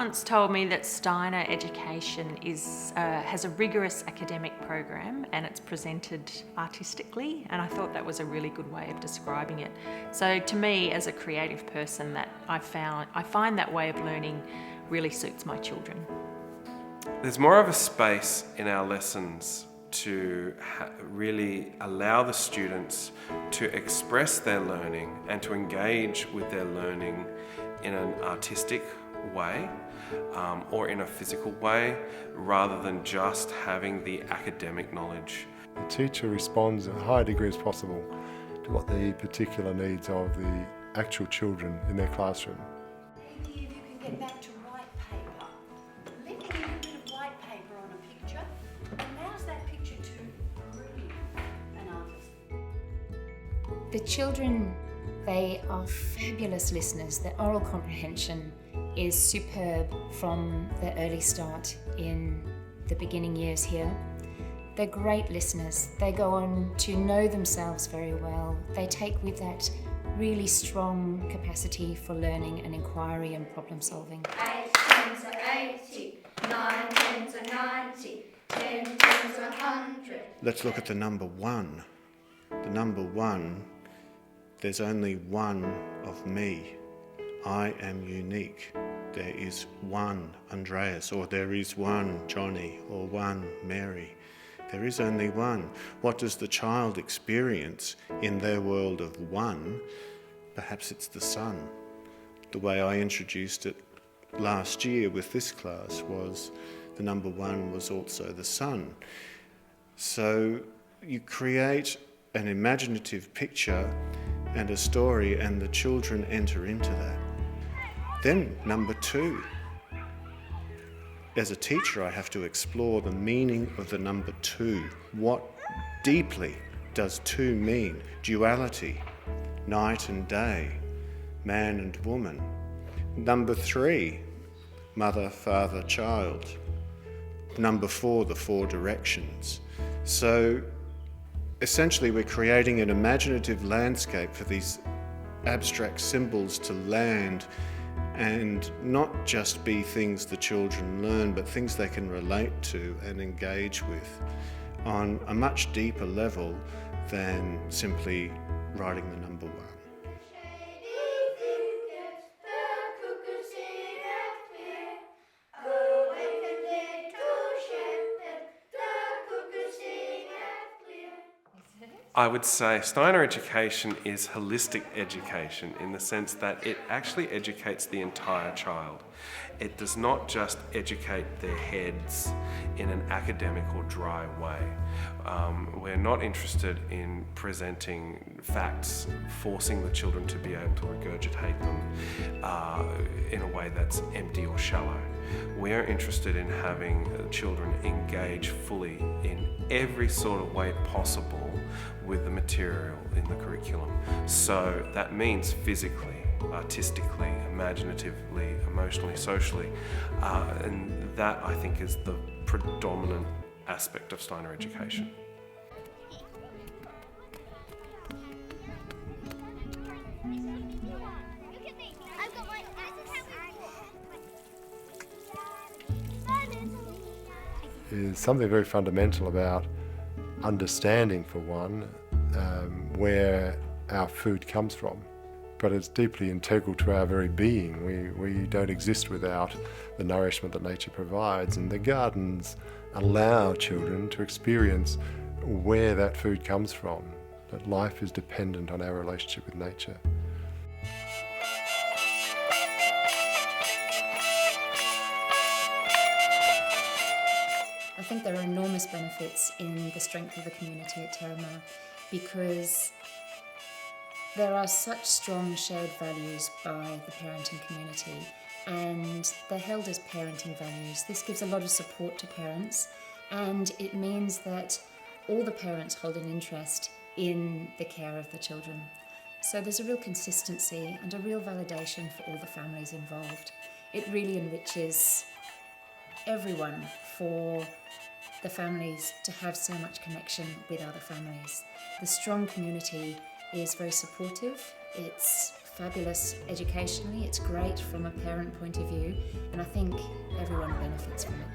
once told me that Steiner education has a rigorous academic program and it's presented artistically, and I thought that was a really good way of describing it. So to me, as a creative person, that I find that way of learning really suits my children. There's more of a space in our lessons to really allow the students to express their learning and to engage with their learning in an artistic way or in a physical way, rather than just having the academic knowledge. The teacher responds in a high degree as possible to what the particular needs of the actual children in their classroom. Maybe if you can get back to white paper, licking a little bit of white paper on a picture allows that picture to breathe an artist. The children, they are fabulous listeners. Their oral comprehension is superb from the early start in the beginning years here. They're great listeners. They go on to know themselves very well. They take with that really strong capacity for learning and inquiry and problem solving. 8 tens are 80, 9 tens are 90, 10 tens are 100. Let's look at the number 1. The number 1, there's only one of me. I am unique. There is one Andreas, or there is one Johnny, or one Mary. There is only one. What does the child experience in their world of one? Perhaps it's the sun. The way I introduced it last year with this class was the number 1 was also the sun. So you create an imaginative picture and a story, and the children enter into that. Then number 2. As a teacher, I have to explore the meaning of the number 2. What deeply does 2 mean? Duality, night and day, man and woman. Number 3, mother, father, child. Number 4, the 4 directions. So essentially we're creating an imaginative landscape for these abstract symbols to land and not just be things the children learn, but things they can relate to and engage with on a much deeper level than simply writing the number 1. I would say Steiner education is holistic education in the sense that it actually educates the entire child. It does not just educate their heads in an academic or dry way. We're not interested in presenting facts, forcing the children to be able to regurgitate them in a way that's empty or shallow. We're interested in having children engage fully in every sort of way possible with the material in the curriculum. So that means physically, artistically, imaginatively, emotionally, socially, and that I think is the predominant aspect of Steiner education. Is something very fundamental about understanding, for one, where our food comes from. But it's deeply integral to our very being. We don't exist without the nourishment that nature provides, and the gardens allow children to experience where that food comes from, that life is dependent on our relationship with nature. I think there are enormous benefits in the strength of the community at Terramar, because there are such strong shared values by the parenting community, and they're held as parenting values. This gives a lot of support to parents, and it means that all the parents hold an interest in the care of the children. So there's a real consistency and a real validation for all the families involved. It really enriches everyone for the families to have so much connection with other families. The strong community is very supportive, it's fabulous educationally, it's great from a parent point of view, and I think everyone benefits from it.